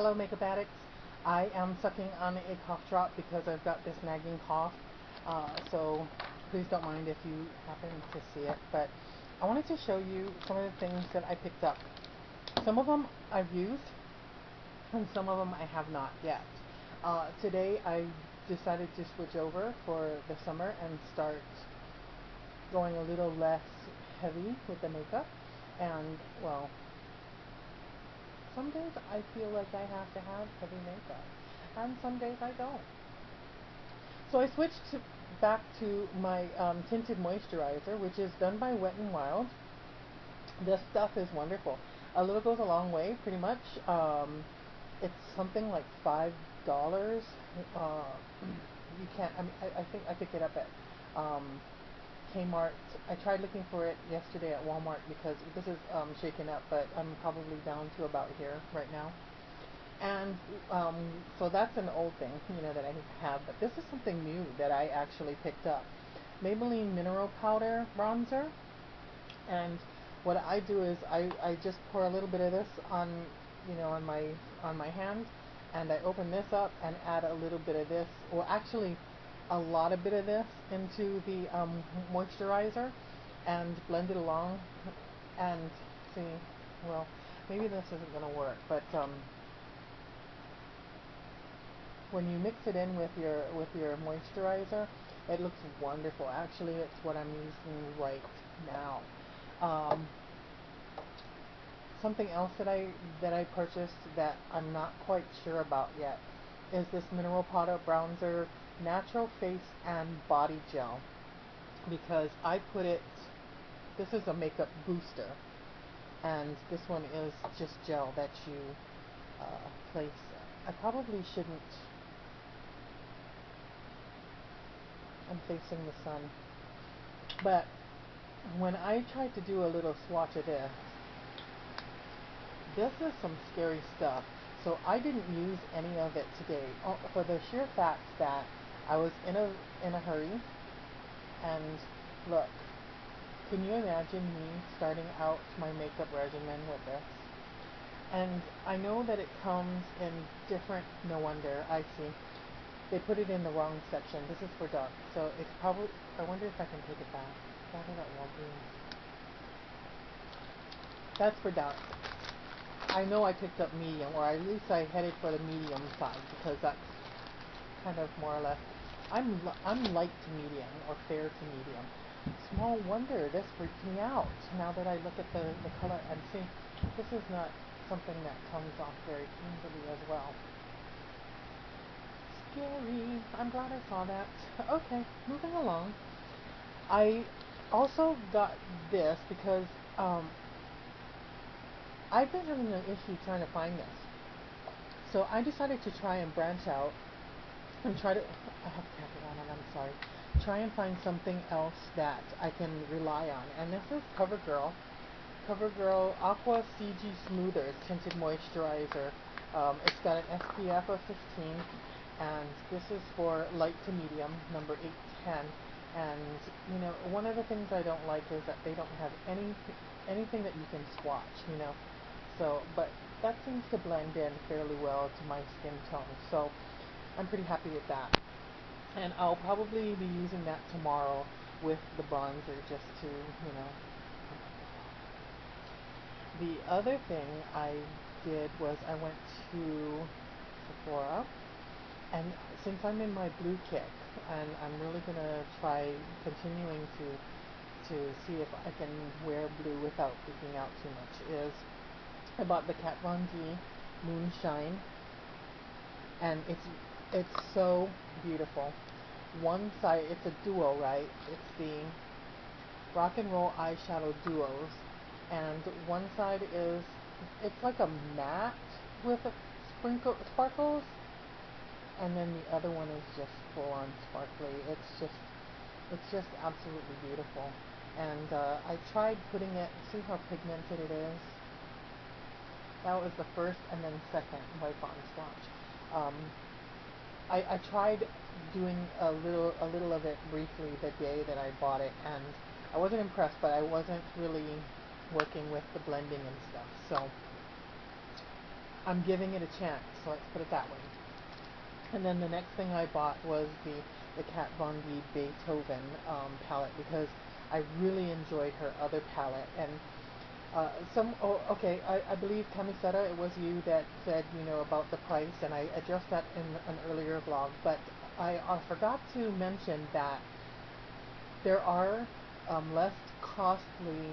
Hello, makeup addicts. I am sucking on a cough drop because I've got this nagging cough. So please don't mind if you happen to see it. But I wanted to show you some of the things that I picked up. Some of them I've used, and some of them I have not yet. Today I decided to switch over for the summer and start going a little less heavy with the makeup. And well, some days I feel like I have to have heavy makeup, and some days I don't. So I switched back to my tinted moisturizer, which is done by Wet n Wild. This stuff is wonderful. A little goes a long way, pretty much. It's something like $5. You can't. I mean, I think I picked it up at Kmart. I tried looking for it yesterday at Walmart because this is shaken up, but I'm probably down to about here right now. And so that's an old thing, that I have. But this is something new that I actually picked up. Maybelline Mineral Powder Bronzer. And what I do is I just pour a little bit of this on, on my hand, and I open this up and add a little bit of this, or actually a lot of bit of this into the moisturizer and blend it along. And see, well, maybe this isn't going to work, but when you mix it in with your moisturizer, it looks wonderful. Actually, it's what I'm using right now. Something else that I purchased that I'm not quite sure about yet is this Mineral Powder Bronzer Natural Face and Body Gel, because I put it, this is a makeup booster, and this one is just gel that you place. I probably shouldn't, I'm facing the sun, but when I tried to do a little swatch of this is some scary stuff. So I didn't use any of it today, for the sheer fact that I was in a hurry. And look, can you imagine me starting out my makeup regimen with this? And I know that it comes in different, no wonder, I see. They put it in the wrong section. This is for dark, so it's probably, I wonder if I can take it back. Probably that won't be. That's for dark. I know I picked up medium, or at least I headed for the medium side, because that's kind of more or less, I'm light to medium, or fair to medium. Small wonder this freaked me out, now that I look at the color, and see, this is not something that comes off very easily as well. Scary. I'm glad I saw that. Okay, moving along. I also got this because I've been having an issue trying to find this. So I decided to try and branch out and try to, I have to tap it on and I'm sorry, try and find something else that I can rely on. And this is CoverGirl Aqua CG Smoothers Tinted Moisturizer. It's got an SPF of 15, and this is for light to medium, number 810. And one of the things I don't like is that they don't have anything that you can swatch, So, but that seems to blend in fairly well to my skin tone, so I'm pretty happy with that. And I'll probably be using that tomorrow with the bronzer, just to, The other thing I did was I went to Sephora, and since I'm in my blue kick, and I'm really going to try continuing to see if I can wear blue without freaking out too much, is I bought the Kat Von D Moonshine, and it's so beautiful. One side, it's a duo, right? It's the Rock and Roll Eyeshadow Duos, and one side is, it's like a matte with a sparkles, and then the other one is just full on sparkly. It's just absolutely beautiful. And I tried putting it, see how pigmented it is? That was the first and then second wipe on swatch. I tried doing a little of it briefly the day that I bought it, and I wasn't impressed, but I wasn't really working with the blending and stuff. So I'm giving it a chance. So let's put it that way. And then the next thing I bought was the Kat Von D Beethoven palette because I really enjoyed her other palette. And okay, I believe Camiseta, it was you that said, about the price, and I addressed that in an earlier vlog, but I forgot to mention that there are less costly,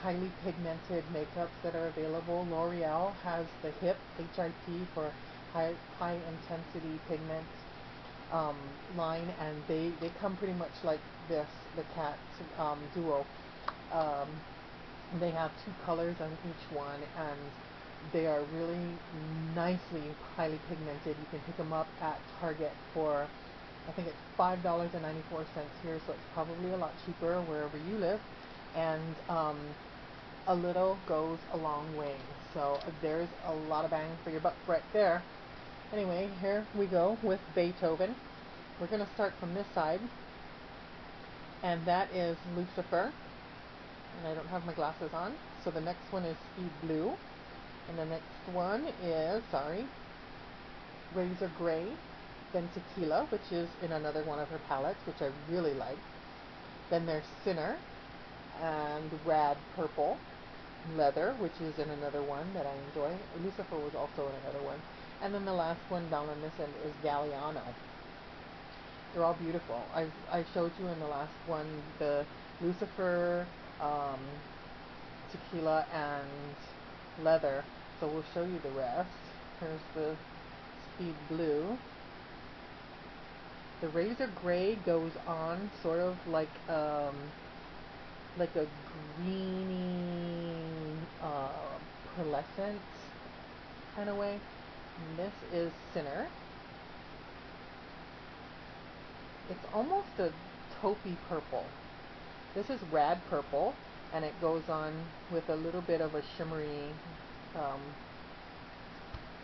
highly pigmented makeups that are available. L'Oreal has the HIP, HIP for high intensity pigment line, and they come pretty much like this, the Kat Duo. Um, they have two colors on each one, and they are really nicely highly pigmented. You can pick them up at Target for, I think it's $5.94 here, so it's probably a lot cheaper wherever you live. And a little goes a long way. So there's a lot of bang for your buck right there. Anyway, here we go with Beethoven. We're going to start from this side, and that is Lucifer. And I don't have my glasses on. So the next one is Speed Blue. And the next one is, Razor Gray. Then Tequila, which is in another one of her palettes, which I really like. Then there's Sinner and Rad Purple. Leather, which is in another one that I enjoy. Lucifer was also in another one. And then the last one down on this end is Galliano. They're all beautiful. I showed you in the last one the Lucifer, Tequila, and Leather. So we'll show you the rest. Here's the Speed Blue. The Razor Gray goes on sort of like a greeny, pearlescent kind of way. And this is Sinner. It's almost a taupey purple. This is Rad Purple, and it goes on with a little bit of a shimmery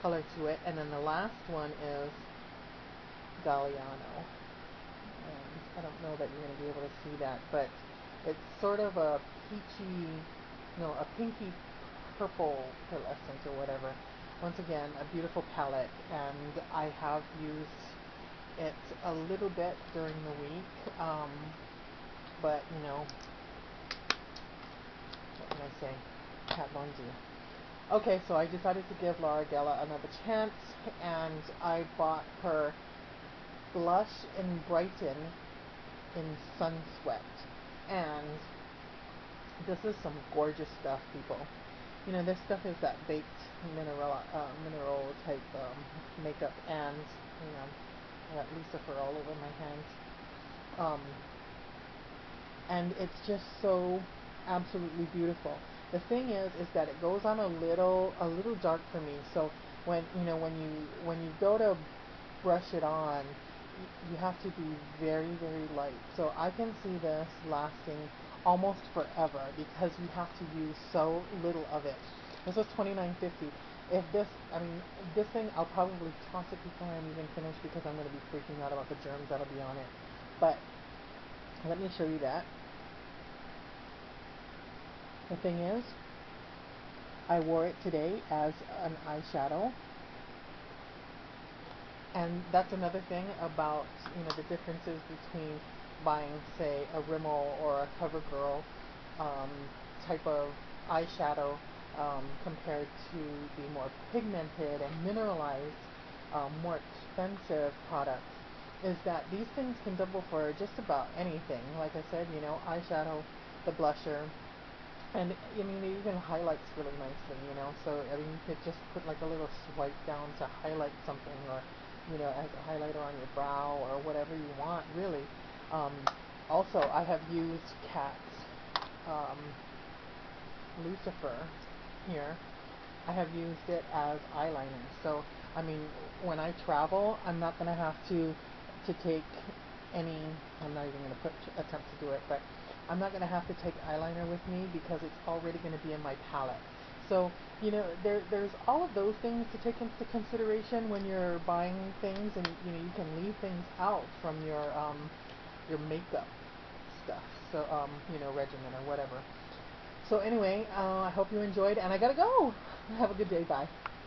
color to it. And then the last one is Galliano. I don't know that you're going to be able to see that, but it's sort of a peachy, no, a pinky purple pearlescent or whatever. Once again, a beautiful palette, and I have used it a little bit during the week, but what can I say? Kat Von D. Okay, so I decided to give Laura Della another chance, and I bought her blush in Brighton in Sun Sweat, and this is some gorgeous stuff, people. This stuff is that baked mineral type makeup, and I got Lucifer all over my hands, and it's just so absolutely beautiful. The thing is that it goes on a little dark for me. So when you go to brush it on, you have to be very, very light. So I can see this lasting almost forever because you have to use so little of it. This is $29.50. If this thing, I'll probably toss it before I'm even finished because I'm going to be freaking out about the germs that'll be on it. But let me show you that. The thing is, I wore it today as an eyeshadow. And that's another thing about, the differences between buying, say, a Rimmel or a CoverGirl type of eyeshadow compared to the more pigmented and mineralized, more expensive products, is that these things can double for just about anything. Like I said, eyeshadow, the blusher, and it even highlights really nicely, so you could just put like a little swipe down to highlight something, or as a highlighter on your brow, or whatever you want, really. Also, I have used Kat's Lucifer here. I have used it as eyeliner. So, when I travel, I'm not going to have to take any, I'm not even going to attempt to do it, but I'm not going to have to take eyeliner with me because it's already going to be in my palette. So, there's all of those things to take into consideration when you're buying things, and you can leave things out from your makeup stuff, so regimen or whatever. So anyway, I hope you enjoyed, and I gotta go. Have a good day. Bye.